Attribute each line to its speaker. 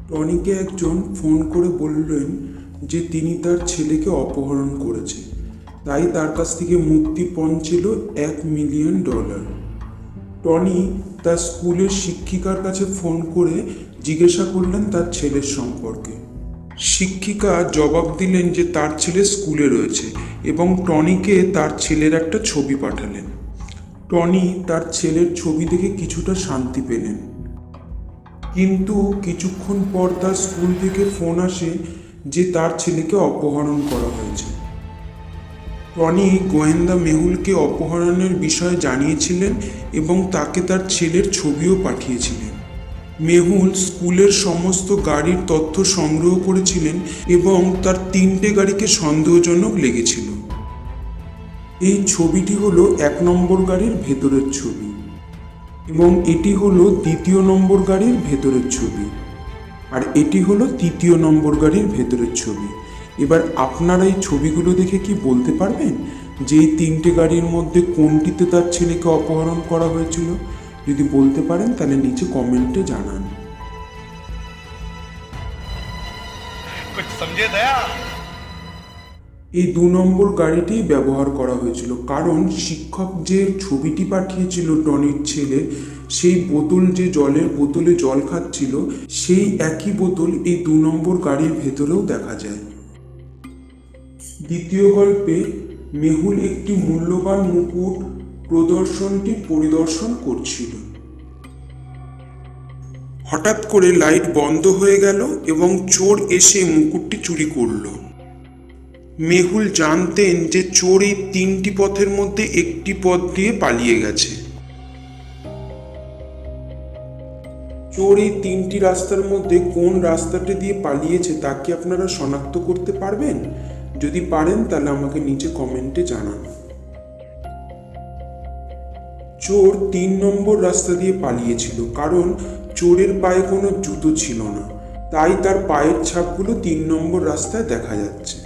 Speaker 1: টনিকে একজন ফোন করে বললেন যে তিনি তার ছেলেকে অপহরণ করেছে, তাই তার কাছ থেকে মুক্তিপণ ছিল $1 মিলিয়ন। টনি তার স্কুলের শিক্ষিকার কাছে ফোন করে জিজ্ঞাসা করলেন তার ছেলের সম্পর্কে। শিক্ষিকা জবাব দিলেন যে তার ছেলে স্কুলে রয়েছে এবং টনিকে তার ছেলের একটা ছবি পাঠালেন। টনি তার ছেলের ছবি দেখে কিছুটা শান্তি পেলেন, কিন্তু কিছুক্ষণ পর তার স্কুল থেকে ফোন আসে যে তার ছেলেকে অপহরণ করা হয়েছে। টনি গোয়েন্দা মেহুলকে অপহরণের বিষয়ে জানিয়েছিলেন এবং তাকে তার ছেলের ছবিও পাঠিয়েছিলেন। মেহুল স্কুলের সমস্ত গাড়ির তথ্য সংগ্রহ করেছিলেন এবং তার 3টে গাড়িকে সন্দেহজনক লেগেছিল। এই ছবিটি হলো 1 নম্বর গাড়ির ভেতরের ছবি এবং এটি হলো 2য় নম্বর গাড়ির ভেতরের ছবি, আর এটি হলো 3য় নম্বর গাড়ির ভেতরের ছবি। এবার আপনারা এই ছবিগুলো দেখে কি বলতে পারবেন যে এই 3টে গাড়ির মধ্যে কোনটিতে তার ছেলেকে অপহরণ করা হয়েছিল? যদি বলতে পারেন তাহলে নিচে কমেন্টে জানান।
Speaker 2: कुछ समझे दया।
Speaker 1: এই 2 নম্বর গাড়িটি ব্যবহার করা হয়েছিল, কারণ শিক্ষক যে ছবিটি পাঠিয়েছিল টনির ছেলে, সেই বোতল, যে জলের বোতলে জল খাচ্ছিল, সেই একই বোতল এই 2 নম্বর গাড়ির ভেতরেও দেখা যায়। দ্বিতীয় গল্পে মেহুল একটি মূল্যবান মুকুট প্রদর্শনটি পরিদর্শন করছিল। হঠাৎ করে লাইট বন্ধ হয়ে গেল এবং চোর এসে মুকুটটি চুরি করল। মেহুল জানতেন যে চোর এই 3টি পথের মধ্যে একটি পথ দিয়ে পালিয়ে গেছে। চোর এই 3টি রাস্তার মধ্যে কোন রাস্তাটি দিয়ে পালিয়েছে তা কি আপনারা শনাক্ত করতে পারবেন? যদি পারেন তাহলে আমাকে নিচে কমেন্টে জানান। চোর 3 নম্বর রাস্তা দিয়ে পালিয়েছিল, কারণ চোরের পায়ে কোনো জুতো ছিল না, তাই তার পায়ের ছাপগুলো 3 নম্বর রাস্তায় দেখা যাচ্ছে।